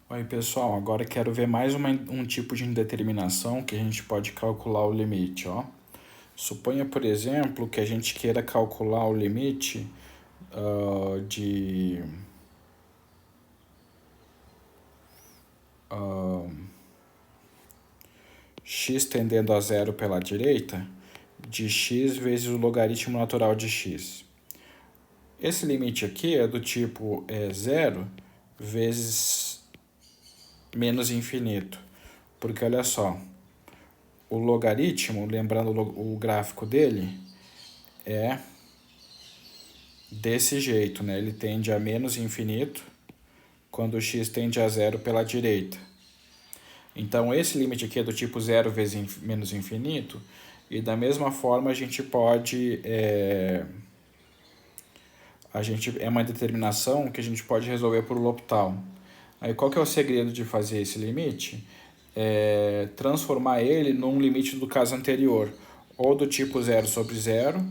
Oi, pessoal, agora eu quero ver mais um tipo de indeterminação que a gente pode calcular o limite, ó. Suponha, por exemplo, que a gente queira calcular o limite de x tendendo a zero pela direita de x vezes o logaritmo natural de x. Esse limite aqui é do tipo zero vezes menos infinito, porque olha só, o logaritmo, lembrando o gráfico dele, é desse jeito, né? Ele tende a menos infinito quando x tende a zero pela direita. Então, esse limite aqui é do tipo zero vezes menos infinito, e da mesma forma a gente pode... é uma determinação que a gente pode resolver por L'Hopital. Aí, qual que é o segredo de fazer esse limite? É transformar ele num limite do caso anterior, ou do tipo zero sobre zero,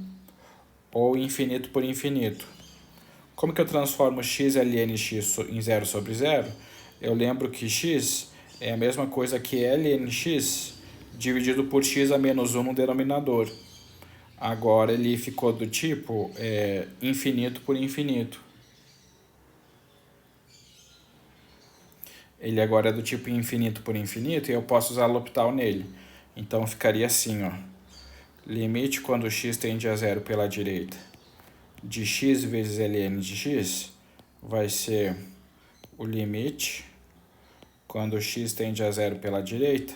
ou infinito por infinito. Como que eu transformo x ln x em 0 sobre 0? Eu lembro que x é a mesma coisa que ln x dividido por x a menos 1 no denominador. Agora ele ficou do tipo infinito por infinito. Ele agora é do tipo infinito por infinito e eu posso usar L'Hopital nele. Então ficaria assim, ó. Limite quando x tende a zero pela direita de x vezes ln de x vai ser o limite quando x tende a zero pela direita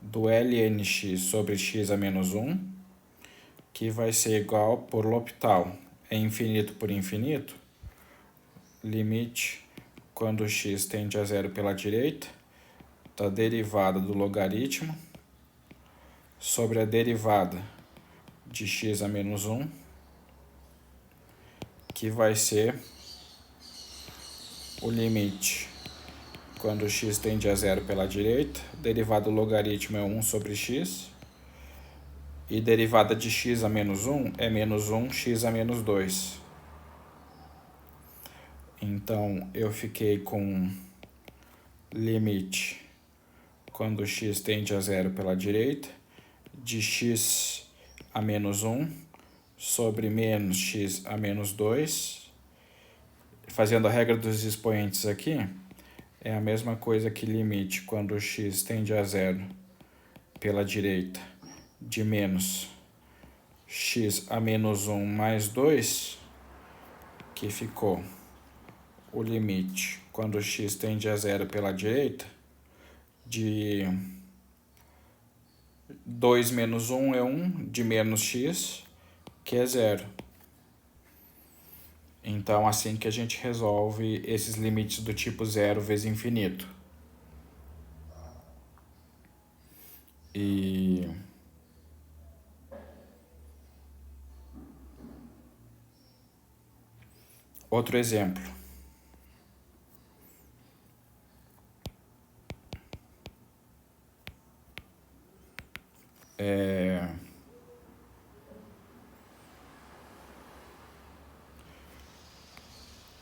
do lnx sobre x a menos 1, que vai ser igual por L'Hopital, é infinito por infinito, limite quando x tende a zero pela direita da derivada do logaritmo sobre a derivada de x a menos 1, que vai ser o limite quando x tende a zero pela direita, derivada do logaritmo é 1 sobre x, e derivada de x a menos 1 é menos 1 x a menos 2. Então, eu fiquei com limite quando x tende a zero pela direita de x a menos 1 sobre menos x a menos 2. Fazendo a regra dos expoentes aqui, é a mesma coisa que limite quando x tende a zero pela direita de menos x a menos 1 mais 2, que ficou o limite quando x tende a zero pela direita de 2 menos 1 é 1, de menos x, que é 0. Então, assim que a gente resolve esses limites do tipo zero vezes infinito. E outro exemplo.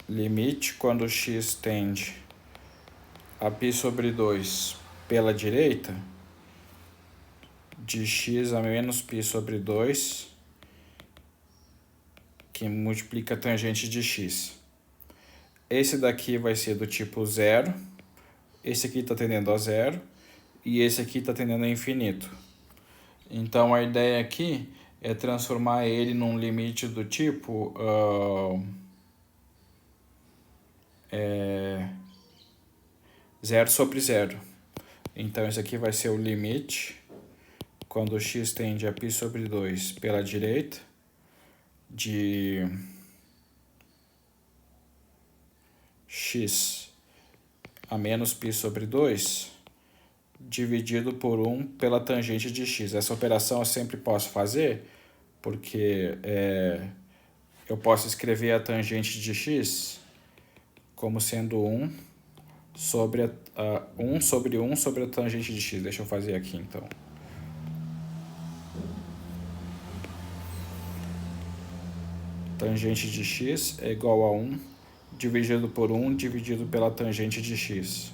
Limite quando x tende a π sobre 2 pela direita de x a menos π sobre 2, que multiplica a tangente de x. Esse daqui vai ser do tipo zero, esse aqui está tendendo a zero, e esse aqui está tendendo a infinito. Então, a ideia aqui é transformar ele num limite do tipo... zero sobre zero. Então, esse aqui vai ser o limite quando x tende a π sobre 2 pela direita de x a menos π sobre 2 dividido por 1 pela tangente de x. Essa operação eu sempre posso fazer porque eu posso escrever a tangente de x como sendo 1 sobre 1 sobre 1 sobre a tangente de x. Deixa eu fazer aqui então. Tangente de x é igual a 1 dividido por 1 dividido pela tangente de x.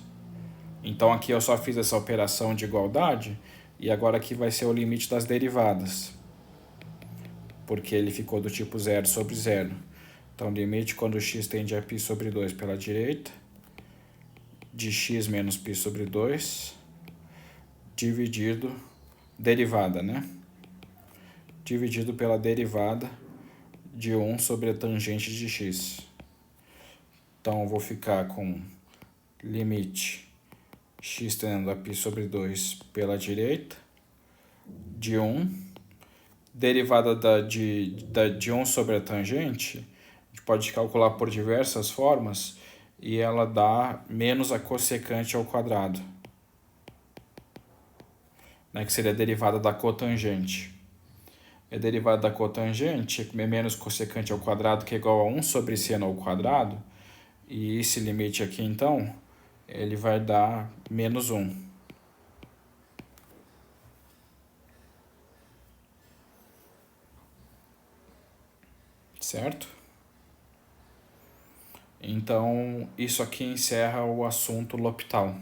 Então aqui eu só fiz essa operação de igualdade e agora aqui vai ser o limite das derivadas, porque ele ficou do tipo 0 sobre 0. Então limite quando x tende a π sobre 2 pela direita, de x menos π sobre 2, dividido, derivada, né? Dividido pela derivada de 1 sobre a tangente de x. Então eu vou ficar com limite x tendendo a π sobre 2 pela direita, de 1, derivada de 1 sobre a tangente, a gente pode calcular por diversas formas, e ela dá menos a cossecante ao quadrado, né, que seria a derivada da cotangente. A derivada da cotangente é menos cossecante ao quadrado, que é igual a 1 sobre seno ao quadrado, e esse limite aqui, então, ele vai dar menos 1. Certo? Então, isso aqui encerra o assunto L'Hopital.